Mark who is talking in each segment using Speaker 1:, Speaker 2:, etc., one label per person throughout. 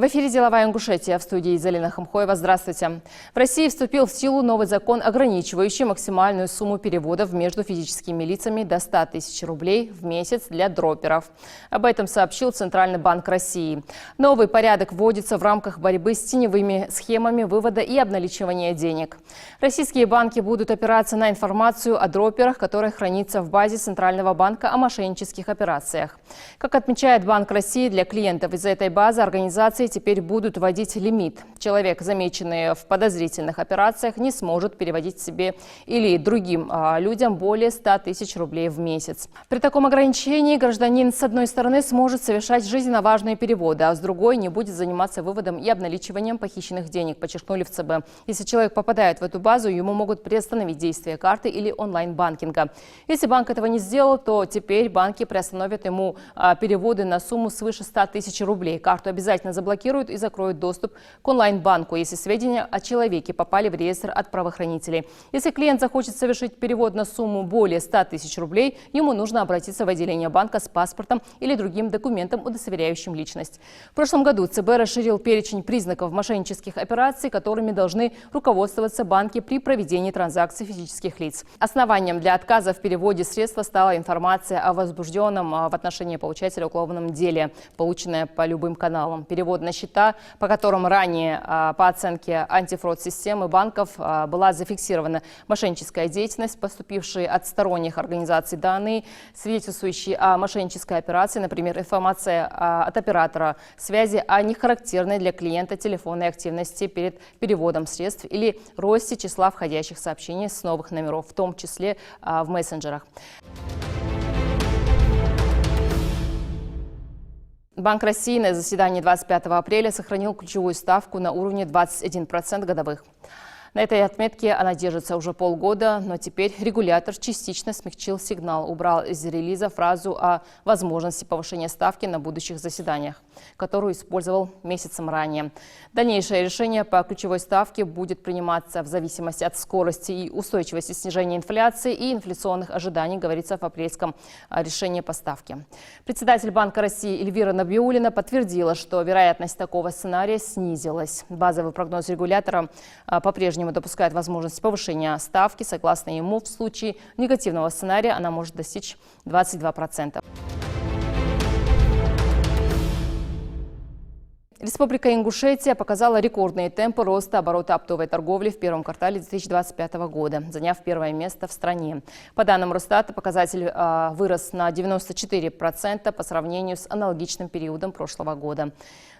Speaker 1: В эфире «Деловая Ингушетия», в студии Залина Хамхоева. Здравствуйте. В России вступил в силу новый закон, ограничивающий максимальную сумму переводов между физическими лицами до 100 тысяч рублей в месяц для дроперов. Об этом сообщил Центральный банк России. Новый порядок вводится в рамках борьбы с теневыми схемами вывода и обналичивания денег. Российские банки будут опираться на информацию о дроперах, которая хранится в базе Центрального банка о мошеннических операциях. Как отмечает Банк России, для клиентов из этой базы организации теперь будут вводить лимит. Человек, замеченный в подозрительных операциях, не сможет переводить себе или другим людям более 100 тысяч рублей в месяц. При таком ограничении гражданин, с одной стороны, сможет совершать жизненно важные переводы, а с другой не будет заниматься выводом и обналичиванием похищенных денег, подчеркнули в ЦБ. Если человек попадает в эту базу, ему могут приостановить действие карты или онлайн-банкинга. Если банк этого не сделал, то теперь банки приостановят ему переводы на сумму свыше 100 тысяч рублей. Карту обязательно заблокируют и закроют доступ к онлайн-банку, если сведения о человеке попали в реестр от правоохранителей. Если клиент захочет совершить перевод на сумму более 100 тысяч рублей, ему нужно обратиться в отделение банка с паспортом или другим документом, удостоверяющим личность. В прошлом году ЦБ расширил перечень признаков мошеннических операций, которыми должны руководствоваться банки при проведении транзакций физических лиц. Основанием для отказа в переводе средства стала информация о возбужденном в отношении получателя уголовном деле, полученная по любым каналам. Перевод на счета, по которым ранее, по оценке антифрод-системы банков, была зафиксирована мошенническая деятельность, поступившие от сторонних организаций данные, свидетельствующие о мошеннической операции, например, информация от оператора связи о нехарактерной для клиента телефонной активности перед переводом средств или росте числа входящих сообщений с новых номеров, в том числе в мессенджерах. Банк России на заседании 25 апреля сохранил ключевую ставку на уровне 21% годовых. На этой отметке она держится уже полгода, но теперь регулятор частично смягчил сигнал, убрал из релиза фразу о возможности повышения ставки на будущих заседаниях, которую использовал месяцем ранее. Дальнейшее решение по ключевой ставке будет приниматься в зависимости от скорости и устойчивости снижения инфляции и инфляционных ожиданий, говорится в апрельском решении по ставке. Председатель Банка России Эльвира Набиуллина подтвердила, что вероятность такого сценария снизилась. Базовый прогноз регулятора по-прежнему допускает возможность повышения ставки. Согласно ему, в случае негативного сценария она может достичь 22%. Республика Ингушетия показала рекордные темпы роста оборота оптовой торговли в первом квартале 2025 года, заняв первое место в стране. По данным Росстата, показатель вырос на 94% по сравнению с аналогичным периодом прошлого года.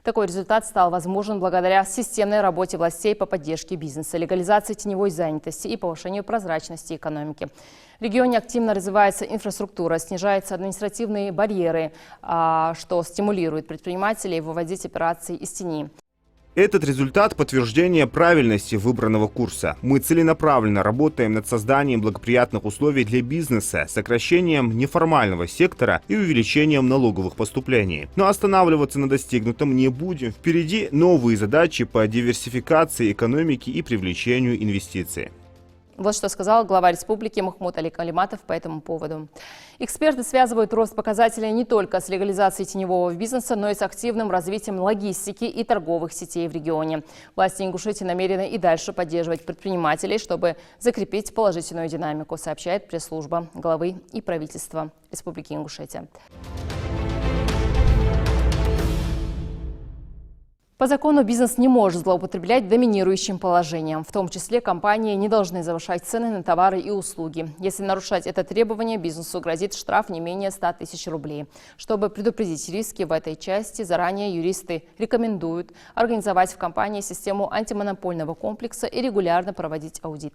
Speaker 1: Такой результат стал возможен благодаря системной работе властей по поддержке бизнеса, легализации теневой занятости и повышению прозрачности экономики. В регионе активно развивается инфраструктура, снижаются административные барьеры, что стимулирует предпринимателей выводить операции из тени.
Speaker 2: Этот результат – подтверждение правильности выбранного курса. Мы целенаправленно работаем над созданием благоприятных условий для бизнеса, сокращением неформального сектора и увеличением налоговых поступлений. Но останавливаться на достигнутом не будем. Впереди новые задачи по диверсификации экономики и привлечению инвестиций.
Speaker 1: Вот что сказал глава республики Махмуд Али Калиматов по этому поводу. Эксперты связывают рост показателей не только с легализацией теневого бизнеса, но и с активным развитием логистики и торговых сетей в регионе. Власти Ингушетии намерены и дальше поддерживать предпринимателей, чтобы закрепить положительную динамику, сообщает пресс-служба главы и правительства Республики Ингушетия. По закону бизнес не может злоупотреблять доминирующим положением. В том числе компании не должны завышать цены на товары и услуги. Если нарушать это требование, бизнесу грозит штраф не менее 100 тысяч рублей. Чтобы предупредить риски в этой части, заранее юристы рекомендуют организовать в компании систему антимонопольного комплекса и регулярно проводить аудит.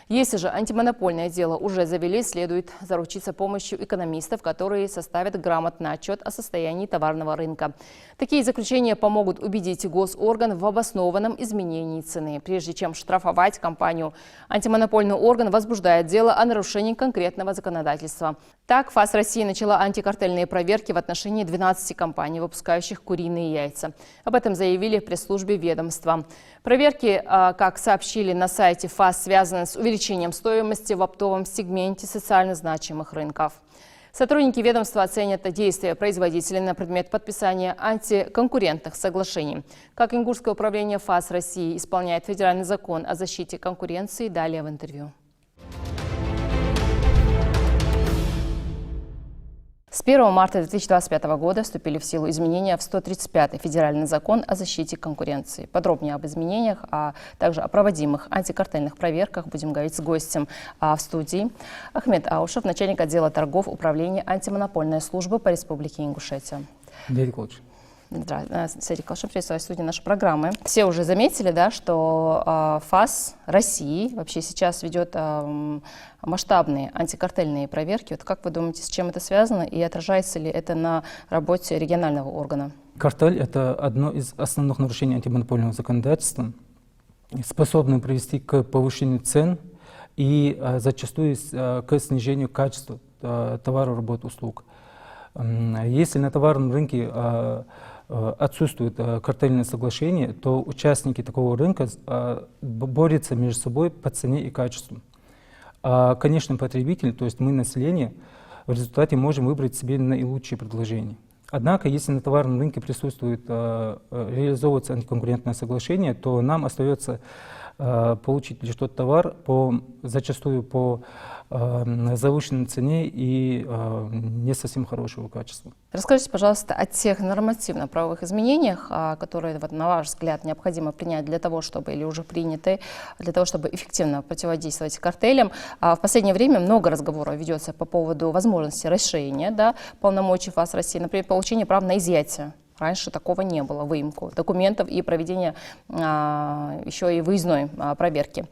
Speaker 1: Если же антимонопольное дело уже завели, следует заручиться помощью экономистов, которые составят грамотный отчет о состоянии товарного рынка. Такие заключения помогут убедить госорган в обоснованном изменении цены. Прежде чем штрафовать компанию, антимонопольный орган возбуждает дело о нарушении конкретного законодательства. Так, ФАС России начала антикартельные проверки в отношении 12 компаний, выпускающих куриные яйца. Об этом заявили в пресс-службе ведомства. Проверки, как сообщили на сайте ФАС, связаны с увеличением стоимости в оптовом сегменте социально значимых рынков. Сотрудники ведомства оценят действия производителей на предмет подписания антиконкурентных соглашений. Как Ингушское управление ФАС России исполняет федеральный закон о защите конкуренции, далее в интервью. С 1 марта 2025 года вступили в силу изменения в 135-й федеральный закон о защите конкуренции. Подробнее об изменениях, а также о проводимых антикартельных проверках будем говорить с гостем в студии. Ахмед Аушев, начальник отдела торгов Управления антимонопольной службы по Республике Ингушетия. Здравствуйте, Калшин, приветствую в студии нашей программы. Все уже заметили, да, что ФАС России вообще сейчас ведет масштабные антикартельные проверки. Вот как вы думаете, с чем это связано и отражается ли это на работе регионального органа?
Speaker 3: Картель – это одно из основных нарушений антимонопольного законодательства, способное привести к повышению цен и зачастую к снижению качества товаров, работ, услуг. Если на товарном рынке отсутствует картельное соглашение, то участники такого рынка борются между собой по цене и качеству. А конечный потребитель, то есть мы, население, в результате можем выбрать себе наилучшие предложения. Однако, если на товарном рынке присутствует, реализовывается антиконкурентное соглашение, то нам остается получить лишь тот товар зачастую по завышенной цене и не совсем хорошего качества.
Speaker 1: Расскажите, пожалуйста, о тех нормативно-правовых изменениях, которые, на ваш взгляд, необходимо принять для того, чтобы, или уже приняты, для того, чтобы эффективно противодействовать картелям. В последнее время много разговоров ведется по поводу возможности расширения, да, полномочий ФАС России, например, получения прав на изъятие. Раньше такого не было, выемку документов и проведение еще и выездной проверки.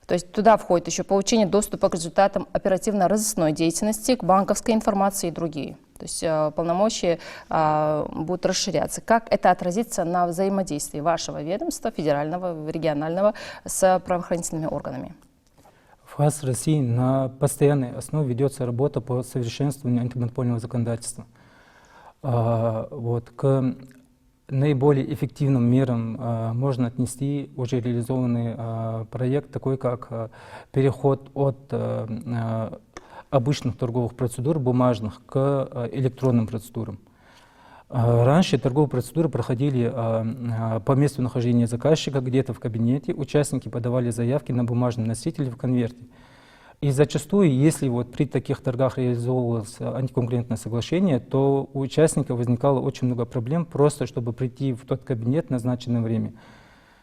Speaker 1: То есть туда входит еще получение доступа к результатам оперативно-розыскной деятельности, к банковской информации и другие. То есть полномочия будут расширяться. Как это отразится на взаимодействии вашего ведомства, федерального, регионального, с правоохранительными органами?
Speaker 3: В ФАС России на постоянной основе ведется работа по совершенствованию антимонопольного законодательства. К наиболее эффективным мерам можно отнести уже реализованный проект, такой как переход от обычных торговых процедур, бумажных, к электронным процедурам. Раньше торговые процедуры проходили по месту нахождения заказчика, где-то в кабинете. Участники подавали заявки на бумажном носителе в конверте. И зачастую, если при таких торгах реализовывалось антиконкурентное соглашение, то у участников возникало очень много проблем, просто чтобы прийти в тот кабинет в назначенное время.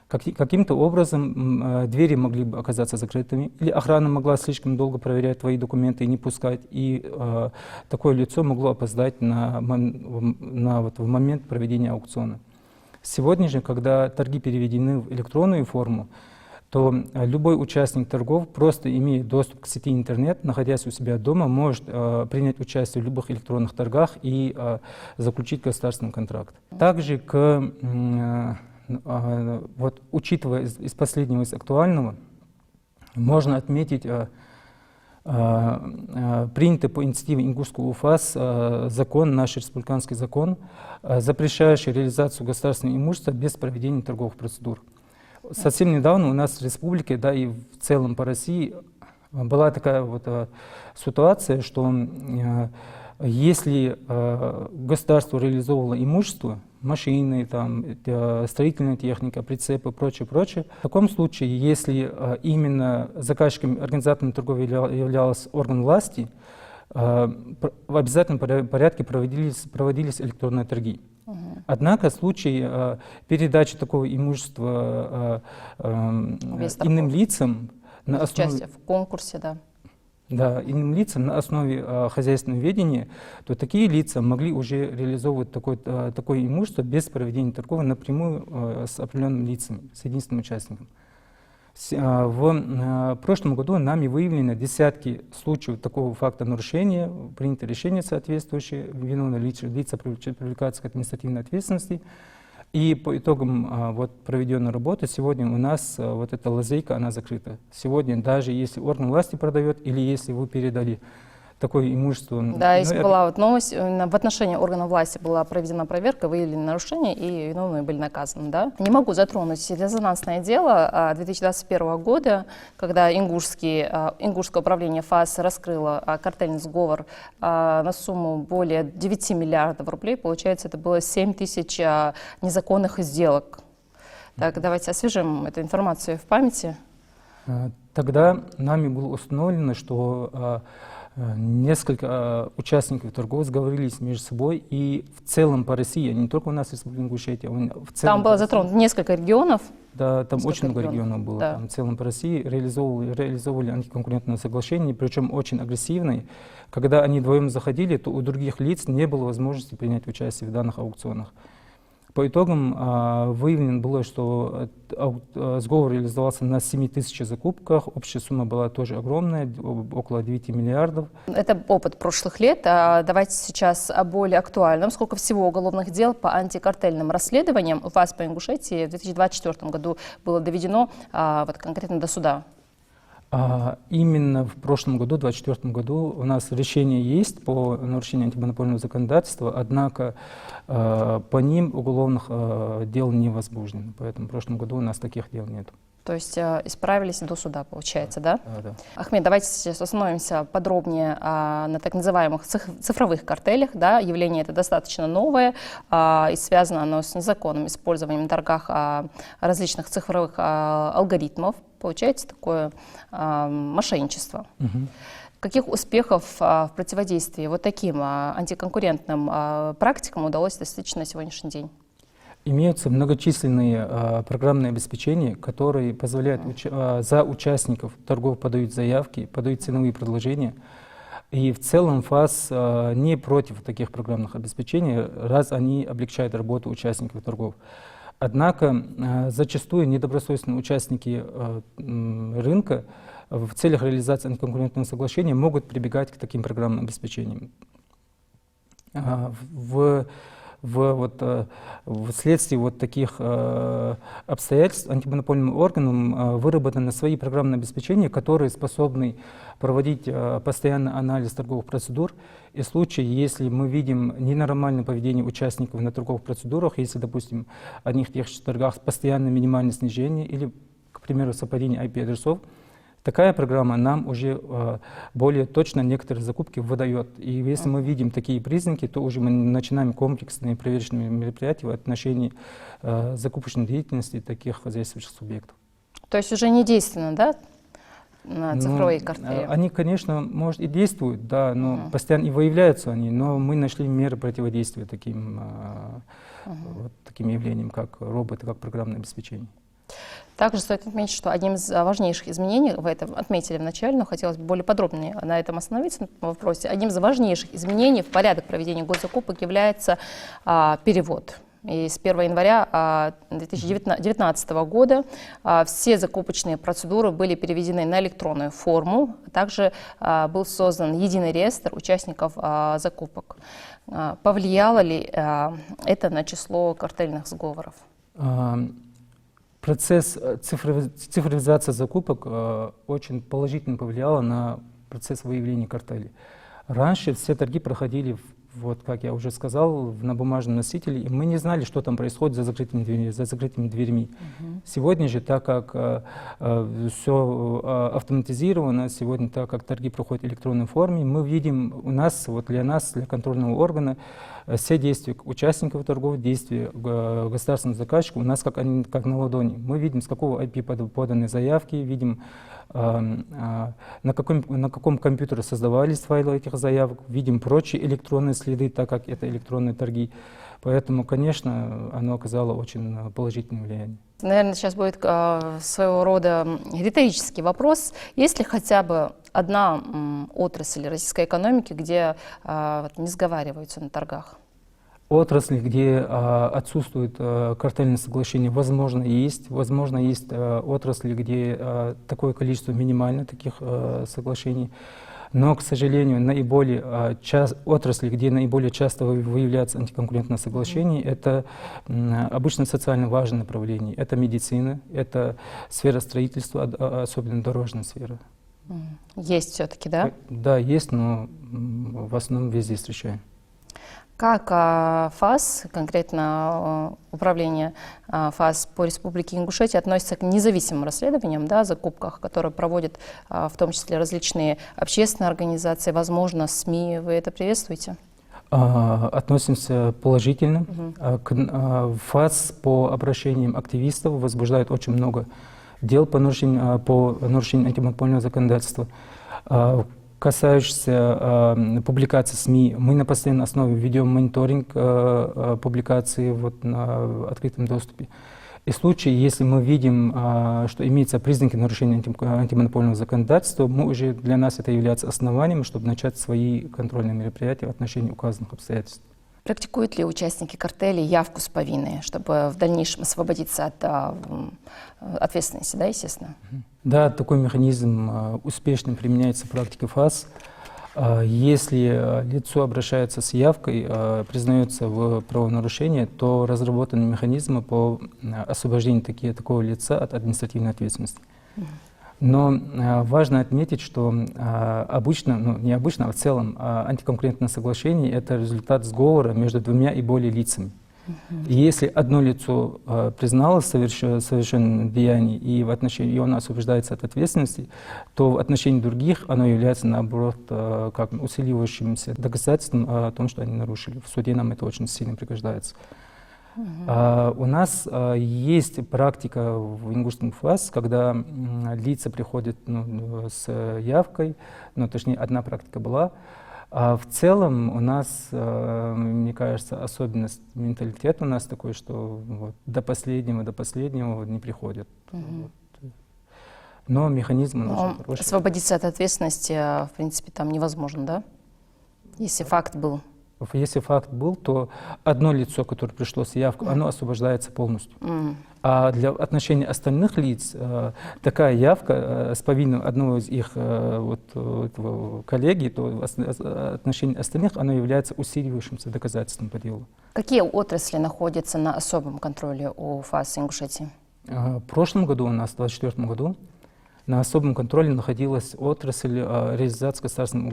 Speaker 3: Каким-то образом двери могли бы оказаться закрытыми, или охрана могла слишком долго проверять твои документы и не пускать, и такое лицо могло опоздать в момент проведения аукциона. Сегодня же, когда торги переведены в электронную форму, то любой участник торгов, просто имея доступ к сети интернет, находясь у себя дома, может принять участие в любых электронных торгах и заключить государственный контракт. Также, учитывая из последнего, из актуального, можно отметить принятый по инициативе Ингушского УФАС закон, наш республиканский закон, запрещающий реализацию государственного имущества без проведения торговых процедур. Совсем недавно у нас в республике, да и в целом по России, была такая ситуация, что если государство реализовывало имущество, машины, строительная техника, прицепы, прочее, в таком случае, если именно заказчиком, организатором торговли являлся орган власти, в обязательном порядке проводились электронные торги. Однако в случае передачи такого имущества иным лицам на основе
Speaker 1: участие в конкурсе,
Speaker 3: иным лицам на основе хозяйственного ведения, то такие лица могли уже реализовывать такое имущество без проведения торговли напрямую с определенными лицами, с единственным участником. В прошлом году нами выявлено десятки случаев такого факта нарушения, принято решение соответствующее, виновные лица привлекаются к административной ответственности. И по итогам проведенной работы сегодня у нас эта лазейка, она закрыта. Сегодня даже если орган власти продает или если вы передали такое имущество.
Speaker 1: Да,
Speaker 3: Ну,
Speaker 1: была вот новость, именно в отношении органов власти была проведена проверка, выявлены нарушения, и виновные были наказаны, да. Не могу затронуть резонансное дело 2021 года, когда Ингушское управление ФАС раскрыло картельный сговор на сумму более 9 миллиардов рублей. Получается, это было 7 тысяч незаконных сделок. Так, давайте освежим эту информацию в памяти.
Speaker 3: Тогда нами было установлено, что несколько участников торгов сговорились между собой, и в целом по России, не только у нас в Республике Ингушетия, в целом
Speaker 1: Там было затронуто несколько регионов.
Speaker 3: Да, там
Speaker 1: Сколько
Speaker 3: очень много регионов было.
Speaker 1: Да.
Speaker 3: Там в целом по России реализовывали антиконкурентные соглашения, причем очень агрессивные. Когда они вдвоем заходили, то у других лиц не было возможности принять участие в данных аукционах. По итогам выявлено было, что сговор реализовался на 7 тысяч закупках. Общая сумма была тоже огромная, около 9 миллиардов.
Speaker 1: Это опыт прошлых лет. Давайте сейчас о более актуальном. Сколько всего уголовных дел по антикартельным расследованиям у вас по Ингушетии в 2024 году было доведено вот конкретно до суда?
Speaker 3: Именно в прошлом году, в 2024 году, у нас решение есть по нарушению антимонопольного законодательства, однако по ним уголовных дел не возбуждено. Поэтому в прошлом году у нас таких дел нет.
Speaker 1: То есть исправились до суда, получается, да?
Speaker 3: Да.
Speaker 1: Ахмед, давайте сейчас остановимся подробнее на так называемых цифровых картелях. Да? Явление это достаточно новое, и связано оно с незаконным использованием в торгах различных цифровых алгоритмов. Получается такое мошенничество. Каких успехов в противодействии вот таким антиконкурентным практикам удалось достичь на сегодняшний день?
Speaker 3: Имеются многочисленные программные обеспечения, которые позволяют за участников торгов подают заявки, подают ценовые предложения. И в целом ФАС не против таких программных обеспечений, раз они облегчают работу участников торгов. Однако зачастую недобросовестные участники рынка в целях реализации антиконкурентного соглашения могут прибегать к таким программным обеспечениям. Вследствие вот таких обстоятельств антимонопольным органам выработаны свои программные обеспечения, которые способны проводить постоянный анализ торговых процедур. И в случае, если мы видим ненормальное поведение участников на торговых процедурах, если, допустим, в одних и тех же торгах постоянное минимальное снижение или, к примеру, совпадение IP-адресов, такая программа нам уже более точно некоторые закупки выдает. И если мы видим такие признаки, то уже мы начинаем комплексные проверочные мероприятия в отношении закупочной деятельности таких хозяйствующих субъектов.
Speaker 1: То есть уже не действенно, да, на цифровые картели?
Speaker 3: Они, конечно, может и действуют, да, но постоянно и выявляются они, но мы нашли меры противодействия таким, вот таким явлениям, как роботы, как программное обеспечение.
Speaker 1: Также стоит отметить, что одним из важнейших изменений, вы это отметили вначале, но хотелось бы более подробнее на этом остановиться, на этом вопросе. Одним из важнейших изменений в порядок проведения госзакупок является перевод. И с 1 января 2019 года все закупочные процедуры были переведены на электронную форму. Также был создан единый реестр участников закупок. Повлияло ли это на число картельных сговоров?
Speaker 3: Процесс цифровизации закупок очень положительно повлиял на процесс выявления картелей. Раньше все торги проходили, вот как я уже сказал, на бумажном носителе, и мы не знали, что там происходит за закрытыми дверьми. Сегодня же, так как все автоматизировано, сегодня, так как торги проходят в электронной форме, мы видим у нас, вот для нас, для контрольного органа, все действия участников торгов, действия государственного заказчика у нас как на ладони. Мы видим, с какого IP поданы заявки, видим, на каком компьютере создавались файлы этих заявок, видим прочие электронные следы, так как это электронные торги. Поэтому, конечно, оно оказало очень положительное влияние.
Speaker 1: Наверное, сейчас будет своего рода риторический вопрос. Есть ли хотя бы одна отрасль российской экономики, где не сговариваются на торгах?
Speaker 3: Отрасли, где отсутствует картельное соглашение, возможно, есть. Возможно, есть отрасли, где такое количество минимально таких соглашений. Но, к сожалению, отрасли, где наиболее часто выявляются антиконкурентные соглашения, это обычно социально важное направление. Это медицина, это сфера строительства, особенно дорожная сфера.
Speaker 1: Есть все-таки, да?
Speaker 3: Да, есть, но в основном везде встречаем.
Speaker 1: Как ФАС, конкретно управление ФАС по Республике Ингушетия, относится к независимым расследованиям, да, закупках, которые проводят в том числе различные общественные организации, возможно, СМИ? Вы это приветствуете?
Speaker 3: Относимся положительно. ФАС по обращениям активистов возбуждает очень много дел по нарушению антимонопольного законодательства. Касающихся публикаций СМИ, мы на постоянной основе ведем мониторинг публикаций на открытом доступе. И в случае, если мы видим, что имеются признаки нарушения антимонопольного законодательства, для нас это является основанием, чтобы начать свои контрольные мероприятия в отношении указанных обстоятельств.
Speaker 1: Практикуют ли участники картелей явку с повинной, чтобы в дальнейшем освободиться от ответственности, да, естественно?
Speaker 3: Да, такой механизм успешно применяется в практике ФАС. Если лицо обращается с явкой, признается в правонарушении, то разработаны механизмы по освобождению такого лица от административной ответственности. Но важно отметить, что обычно, не обычно, а в целом антиконкурентное соглашение — это результат сговора между двумя и более лицами. И если одно лицо признало совершенное деяние и оно освобождается от ответственности, то в отношении других оно является, наоборот, как усиливающимся доказательством о том, что они нарушили. В суде нам это очень сильно пригождается. У нас есть практика в Ингушском ФАС, когда лица приходят с явкой, точнее, одна практика была. А в целом у нас, мне кажется, особенность менталитета у нас такой, что до последнего не приходят. Но механизм очень хороший.
Speaker 1: Освободиться от ответственности, в принципе, там невозможно, да? Если факт был.
Speaker 3: Если факт был, то одно лицо, которое пришло с явкой, оно освобождается полностью. А для отношения остальных лиц такая явка с повинным одного из их коллеги, то отношение остальных, оно является усиливающимся доказательством по делу.
Speaker 1: Какие отрасли находятся на особом контроле у ФАС Ингушетии?
Speaker 3: В прошлом году, у нас в 2024 году, на особом контроле находилась отрасль реализации государственного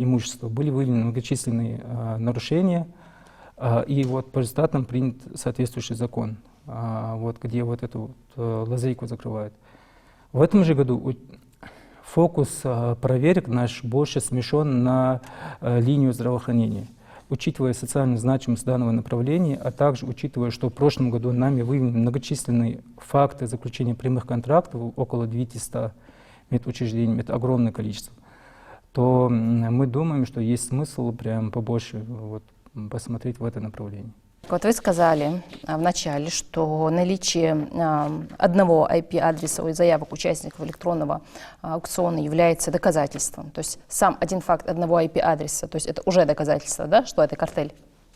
Speaker 3: имущества. Были выявлены многочисленные нарушения, и по результатам принят соответствующий закон, где эту лазейку закрывают. В этом же году фокус проверок наш больше смещен на линию здравоохранения. Учитывая социальную значимость данного направления, а также учитывая, что в прошлом году нами выявлены многочисленные факты заключения прямых контрактов, около 900 медучреждений, это огромное количество, то мы думаем, что есть смысл прям побольше посмотреть в это направление.
Speaker 1: Вы сказали в начале, что наличие одного IP-адреса и заявок участников электронного аукциона является доказательством. То есть сам один факт одного IP-адреса, то есть это уже доказательство, да, что это картель?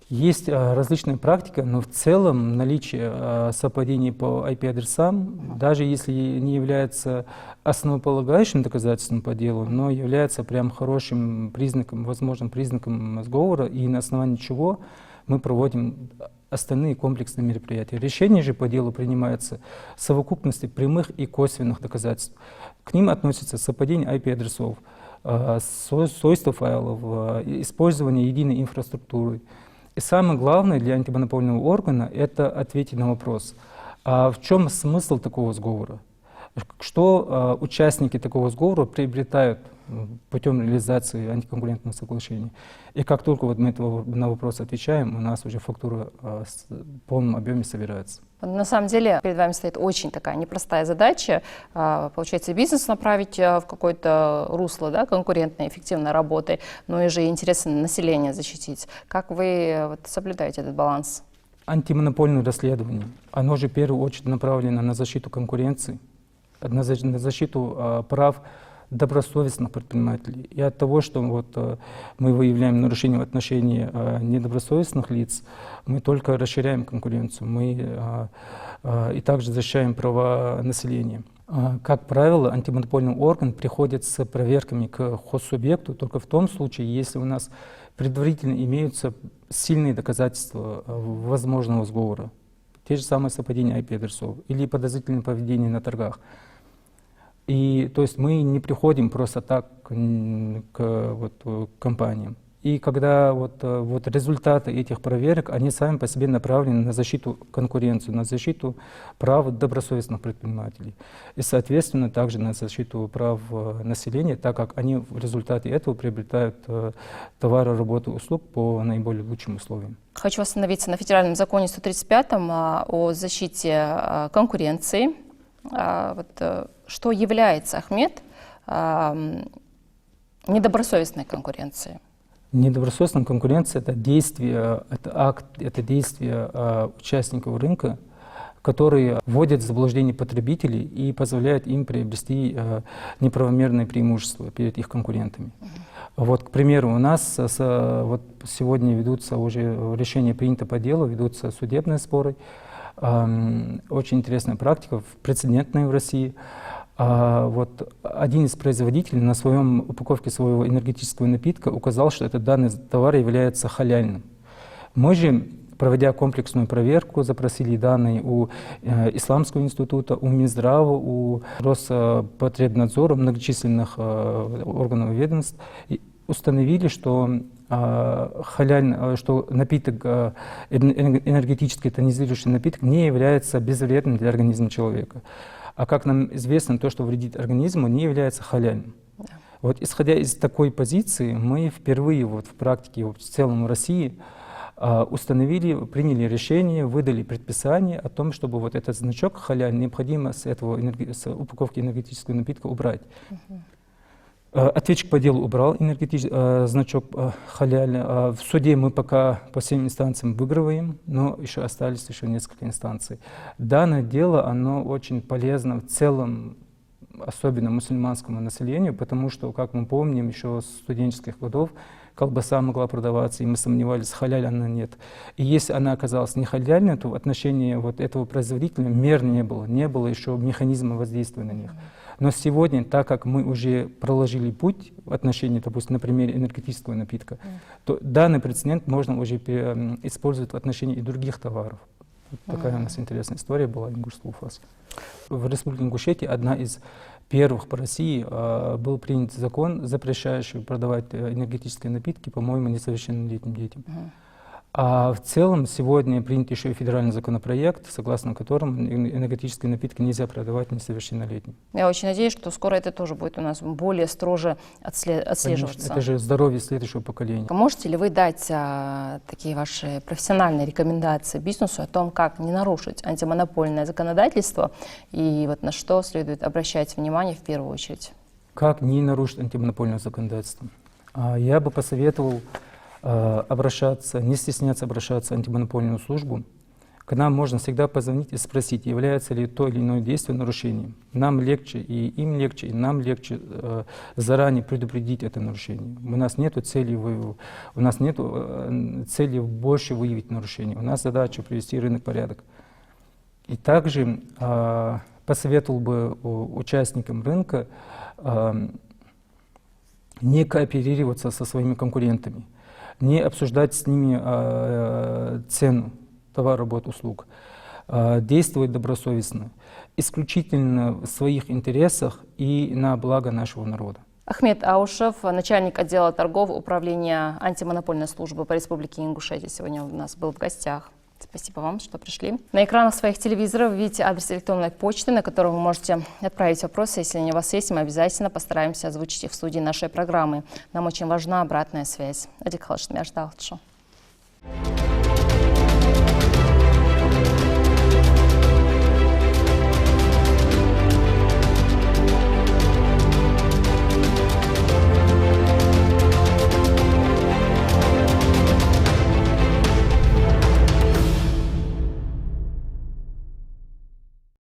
Speaker 3: Есть различная практика, но в целом наличие совпадений по IP-адресам, даже если не является основополагающим доказательством по делу, но является прям хорошим признаком, возможным признаком сговора, и на основании чего мы проводим остальные комплексные мероприятия. Решение же по делу принимается в совокупности прямых и косвенных доказательств. К ним относятся совпадение IP-адресов, свойства файлов, использование единой инфраструктуры. И самое главное для антимонопольного органа — это ответить на вопрос, а в чем смысл такого сговора? Что участники такого сговора приобретают путем реализации антиконкурентного соглашения? И как только мы на вопрос отвечаем, у нас уже фактура в полном объеме собирается.
Speaker 1: На самом деле перед вами стоит очень такая непростая задача. Получается, бизнес направить в какое-то русло, да, конкурентной, эффективной работы, но и же интересы населения защитить. Как вы соблюдаете этот баланс?
Speaker 3: Антимонопольное расследование, оно же в первую очередь направлено на защиту конкуренции, на защиту прав добросовестных предпринимателей. И от того, что мы выявляем нарушения в отношении недобросовестных лиц, мы только расширяем конкуренцию, мы и также защищаем права населения. Как правило, антимонопольный орган приходит с проверками к хозсубъекту только в том случае, если у нас предварительно имеются сильные доказательства возможного сговора. Те же самые совпадения IP-адресов или подозрительное поведение на торгах. И то есть мы не приходим просто так к компаниям. И когда вот результаты этих проверок, они сами по себе направлены на защиту конкуренции, на защиту прав добросовестных предпринимателей. И, соответственно, также на защиту прав населения, так как они в результате этого приобретают товары, работу, услуг по наиболее лучшим условиям.
Speaker 1: Хочу остановиться на федеральном законе 135-м о защите конкуренции. Что является, Ахмед, недобросовестной конкуренцией?
Speaker 3: Недобросовестная конкуренция — это действие, это акт, это действие участников рынка, которые вводят в заблуждение потребителей и позволяют им приобрести неправомерное преимущество перед их конкурентами. Вот, к примеру, у нас вот сегодня ведутся уже, решение принято по делу, ведутся судебные споры. Очень интересная практика, прецедентная в России. Вот один из производителей на своем упаковке своего энергетического напитка указал, что этот данный товар является халяльным. Мы же, проводя комплексную проверку, запросили данные у Исламского института, у Минздрава, у Роспотребнадзора, многочисленных органов и ведомств, и установили, что что напиток, энергетический тонизирующий напиток не является безвредным для организма человека. А как нам известно, то, что вредит организму, не является халяльным. Да. Вот исходя из такой позиции, мы впервые вот в практике в целом в России установили, приняли решение, выдали предписание о том, чтобы вот этот значок халяль необходимо с с упаковки энергетического напитка убрать. Ответчик по делу убрал значок халяль. В суде мы пока по всем инстанциям выигрываем, но еще остались несколько инстанций. Данное дело, оно очень полезно в целом, особенно мусульманскому населению, потому что, как мы помним, еще с студенческих годов колбаса могла продаваться, и мы сомневались, халяль она нет. И если она оказалась не халяльной, то в отношении вот этого производителя мер не было еще механизма воздействия на них. Но сегодня, так как мы уже проложили путь в отношении, допустим, на примере энергетического напитка, то данный прецедент можно уже использовать в отношении и других товаров. Вот такая у нас интересная история была ингушского УФАС. В Республике Ингушетия одна из первых по России был принят закон, запрещающий продавать энергетические напитки, по-моему, несовершеннолетним детям. А в целом сегодня принят еще и федеральный законопроект, согласно которому энергетические напитки нельзя продавать несовершеннолетним.
Speaker 1: Я очень надеюсь, что скоро это тоже будет у нас более строже отслеживаться.
Speaker 3: Конечно, это же здоровье следующего поколения.
Speaker 1: Можете ли вы дать такие ваши профессиональные рекомендации бизнесу о том, как не нарушить антимонопольное законодательство и вот на что следует обращать внимание в первую очередь?
Speaker 3: Как не нарушить антимонопольное законодательство? Я бы посоветовал обращаться, не стесняться обращаться в антимонопольную службу. К нам можно всегда позвонить и спросить, является ли то или иное действие нарушением. Нам легче, и им легче, и нам легче заранее предупредить это нарушение. У нас нет цели больше выявить нарушение. У нас задача привести рынок в порядок. И также посоветовал бы участникам рынка не кооперироваться со своими конкурентами, не обсуждать с ними цену товара, работ, услуг, действовать добросовестно, исключительно в своих интересах и на благо нашего народа.
Speaker 1: Ахмед Аушев, начальник отдела торгов Управления антимонопольной службы по Республике Ингушетия, сегодня у нас был в гостях. Спасибо вам, что пришли. На экранах своих телевизоров видите адрес электронной почты, на который вы можете отправить вопросы. Если они у вас есть, мы обязательно постараемся озвучить их в студии нашей программы. Нам очень важна обратная связь. Адик Халшмяш Далчу.